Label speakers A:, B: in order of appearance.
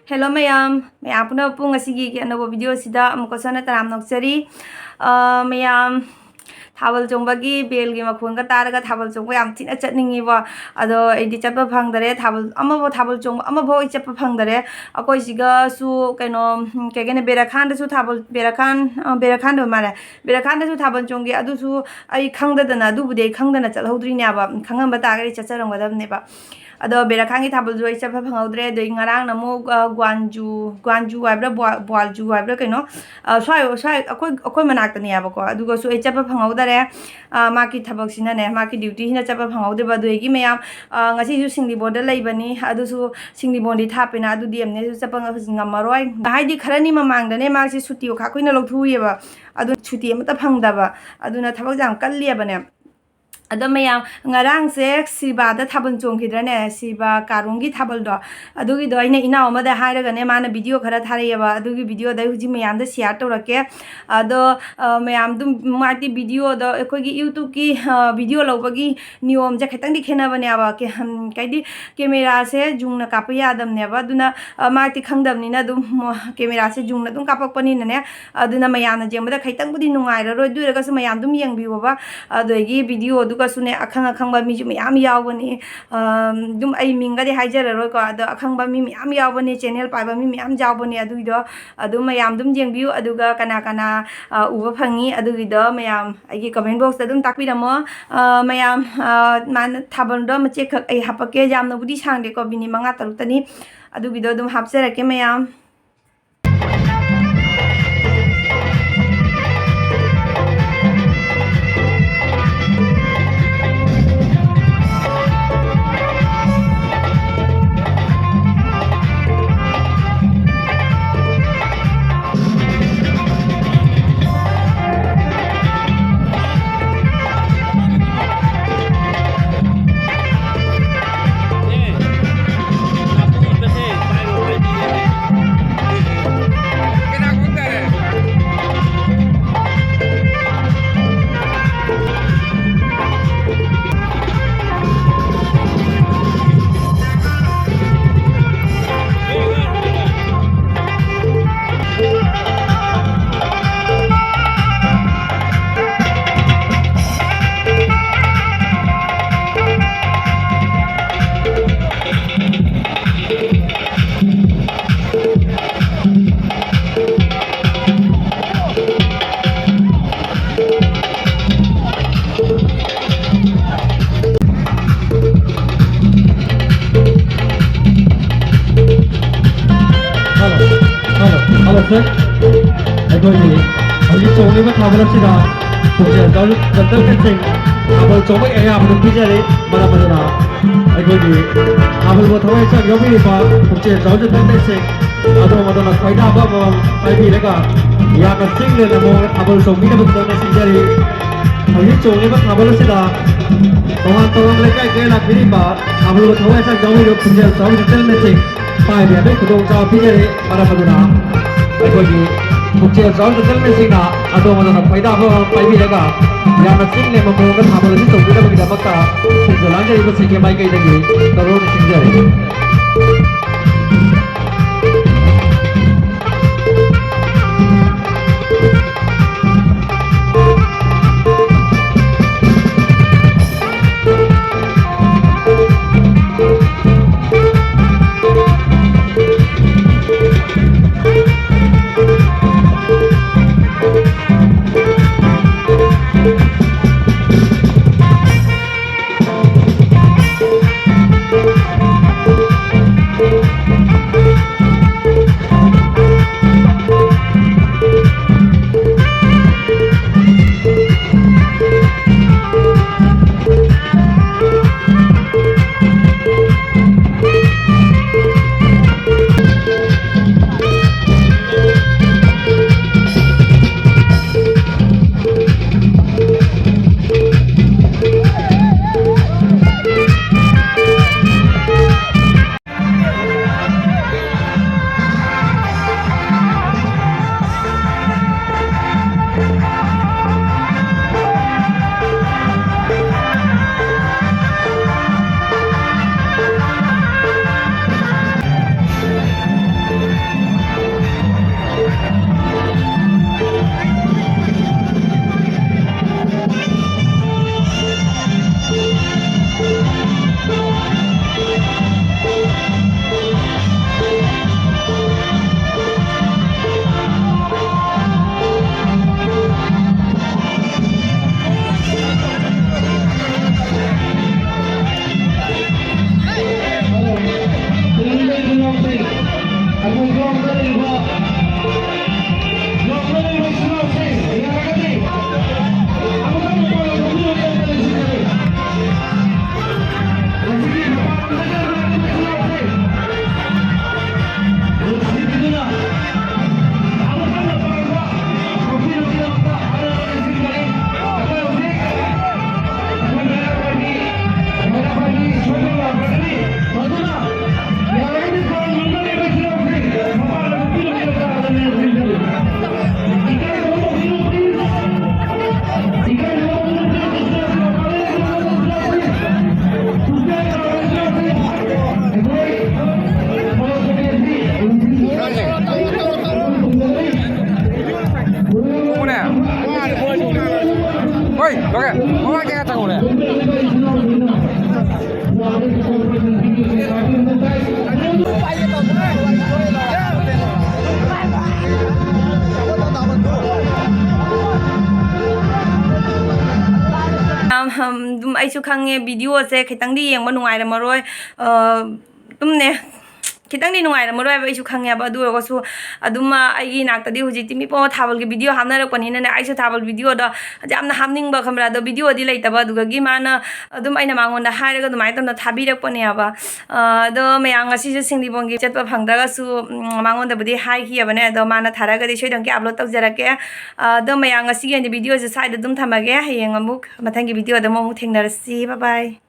A: Hello Myam, Myam puna pung asigi ki anobo video sida amukosana taram noksari Myam Thabal Chongbagi bel gi makhon ka taraga Thabal Chongba yam thina chatningi ba ado edi chatpa phangdare Thabal amabo Thabal Chong amabo ichapa phangdare akoi siga su kaino kegene Berakhan da su Thabal Berakhan do mara Berakhan da su Thabal Chonggi adu su ai khangda dana du bude khangdana chalhodri nya ba khangam ba tagari chacharong gadam ne ba ado Berakhan gi Thabal joi chapa phangudre do ngarang namo Gwanju abra Boalju abra kaino swai akoi manak tani aba ko adu go su chapa phangudare maki thabak sina ne maki duty hina chapa phangaude ba doigi Myam ngasi ju singli border laibani adu su singli bondi thapena adu dm ne su chapa ngamaroi haidi kharani mamang dane maki suti kha koina lokthuyeba adu suti amata phangdaba aduna thabak jam kalliya bane ado Myam ngarang se Sribar da Thabal chongkhidrane Sribar karungi Thabal do adugi do ina ina amada hairaga ne mana video khara tharayeba adugi video da huji Myam da share torake ado Myam dum marti video do ekogi YouTube ki video lobagi niom ja khetang di khena bane aba ke kaidi camera se jungna kapya adam ne ba duna marti khangdam ni na dum camera se jungna dum kapak pani ne aduna Myam na jemba khaitang budi nungai ro du ga su Myam dum yang bi ba adogi video sune akhang ba mi ju Myam yawani dum ai minga de haijara ro ko ado akhang ba mi Myam yawani channel pa ba mi Myam jawani adu do adu Myam dum jeng view adu ga kana uba phangi adu gi do Myam ai comment box da dum takpi damo Myam man Thabal do mache khak ai hapake jam no budi sangde ko bini manga taruk tani adu gi do dum hapsera ke Myam
B: ꯑꯩꯈꯣꯏꯒꯤ ꯍꯧꯖꯤꯛ ꯆꯣꯡꯂꯤꯕ ꯊꯥꯕꯜ ꯑꯁꯤꯗ ꯄꯨꯛꯆꯦꯜ ꯆꯥꯎꯈꯠꯄꯁꯤꯡ ꯊꯥꯕꯜ ꯆꯣꯡꯕꯒꯤ ꯑꯌꯥꯕꯗꯨ ꯄꯤꯖꯔꯤ ꯃꯔꯝ ꯑꯗꯨꯅ ꯑꯩꯈꯣꯏꯒꯤ ꯊꯥꯕꯜꯕꯨ ꯊꯋꯥꯏ ꯆꯪ ꯌꯥꯎꯕꯤꯔꯤꯕ ꯄꯨꯛꯆꯦꯜ ꯆꯥꯎꯈꯠꯄꯁꯤꯡ ꯑꯗꯣꯝ ꯑꯗꯣꯝꯅ ꯈꯣꯏꯗꯥꯕ ꯑꯃꯃꯝ ꯄꯥꯏꯕꯤꯔꯒ ꯌꯥꯝꯅ ꯆꯤꯡꯂꯦꯟꯅ ꯃꯑꯣꯡꯗ ꯊꯥꯕꯜ ꯆꯣꯡꯕꯤꯅꯕꯒꯤꯗꯃꯛꯇ ꯁꯤꯟꯖꯔꯤ ꯍꯧꯖꯤꯛ ꯆꯣꯡꯂꯤꯕ ꯊꯥꯕꯜ ꯑꯁꯤꯗ ꯇꯣꯉꯥꯟ ꯇꯣꯉꯥꯟꯕ ꯂꯩꯀꯥꯏ ꯀꯌꯥ ꯂꯥꯛꯄꯤꯔꯤꯕ ꯊꯥꯕꯜꯕꯨ ꯊꯋꯥꯏ ꯆꯪ ꯌꯥꯎꯕꯤꯔꯤꯕ ꯄꯨꯛꯆꯦꯜ ꯆꯥꯎꯈꯠꯄꯁꯤꯡ ꯄꯥꯏꯕ ꯌꯥꯕꯒꯤ ꯈꯨꯗꯣꯡꯆꯥꯕ ꯄꯤꯖꯔꯤ ꯃꯔꯝ ꯑꯗꯨꯅ ꯑꯩꯈꯣꯏꯒꯤ ꯄꯨꯛꯆꯦꯜ ꯆꯥꯎꯈꯠꯄꯁꯤꯡꯅ ꯑꯗꯣꯝ ꯑꯗꯣꯝꯅ ꯈꯣꯏꯗꯥꯕ ꯄꯥꯏꯕꯤꯔꯒ ꯌꯥꯝꯅ ꯆꯤꯡꯂꯦꯟꯕ ꯃꯑꯣꯡꯗ ꯊꯥꯕꯜ ꯑꯁꯤ ꯇꯧꯕꯤꯅꯕꯒꯤꯗꯃꯛꯇ ꯁꯤꯟꯖ ꯂꯥꯡꯖꯔꯤꯕꯁꯤꯡꯒꯤ ꯃꯥꯏꯀꯩꯗꯒꯤ ꯇꯔꯣꯅ ꯁꯤꯟꯖꯔꯤ
C: Oke, mau kita tahu deh.
A: ꯑꯩꯁꯨ ꯈꯪꯉꯦ ꯚꯤꯗꯤꯑꯣꯁꯦ ꯈꯤꯇꯪꯗꯤ ꯌꯦꯡꯕ ꯅꯨꯡꯉꯥꯏꯔꯝꯃꯔꯣꯏ ꯑꯗꯨꯝꯅꯦ ꯈꯤꯇꯪꯗꯤ ꯅꯨꯡꯉꯥꯏꯔꯝꯃꯔꯣꯏ ꯍꯥꯏꯕ ꯑꯩꯁꯨ ꯈꯪꯉꯦꯕ ꯑꯗꯨ ꯑꯣꯏꯔꯒꯁꯨ ꯑꯗꯨꯝ ꯑꯩꯒꯤ ꯅꯥꯛꯇꯗꯤ ꯍꯧꯖꯤꯛꯇꯤ ꯃꯤꯄꯨꯝ ꯊꯥꯕꯜꯒꯤ ꯚꯤꯗꯤꯑꯣ ꯍꯥꯞꯅꯔꯛꯄꯅꯤꯅꯅꯦ ꯑꯩꯁꯨ ꯊꯥꯕꯜ ꯚꯤꯗꯤꯑꯣꯗ ꯌꯥꯝꯅ ꯍꯥꯞꯅꯤꯡꯕ ꯈꯪꯕ꯭ꯔꯥ ꯑꯗꯣ ꯚꯤꯗꯤꯑꯣꯗꯤ ꯂꯩꯇꯕ ꯑꯗꯨꯒꯤ ꯃꯥꯅ ꯑꯗꯨꯝ ꯑꯩꯅ ꯃꯉꯣꯟꯗ ꯍꯥꯏꯔꯒ ꯑꯗꯨꯃꯥꯏꯅ ꯇꯧꯅ ꯊꯥꯕꯤꯔꯛꯄꯅꯦꯕ ꯑꯗꯣ ꯃꯌꯥꯝ ꯉꯁꯤꯁꯨ ꯁꯤꯡꯗꯤꯕꯣꯡꯒꯤ ꯆꯠꯄ ꯐꯪꯗ꯭ꯔꯒꯁꯨ ꯃꯉꯣꯟꯗꯕꯨꯗꯤ ꯍꯥꯏꯈꯤꯕꯅꯦ ꯑꯗꯣ ꯃꯥꯅ ꯊꯥꯔꯒꯗꯤ ꯁꯣꯏꯗꯅꯀꯤ ꯑꯞꯂꯣꯗ ꯇꯧꯖꯔꯛꯀꯦ ꯑꯗꯣ ꯃꯌꯥꯝ ꯉꯁꯤꯒꯤ ꯑꯣꯏꯅ ꯚꯤꯗꯤꯑꯣꯁꯦ ꯁ꯭ꯋꯥꯏꯗ ꯑꯗꯨꯝ ꯊꯝꯃꯒꯦ ꯍꯌꯦꯡ ꯑꯃꯨꯛ ꯃꯊꯪꯒꯤ ꯚꯤꯗꯤꯑꯣꯗ ꯑꯃꯨꯛ ꯊꯦꯡꯅꯔꯁꯤ ꯕꯥꯏ ꯕꯥꯏ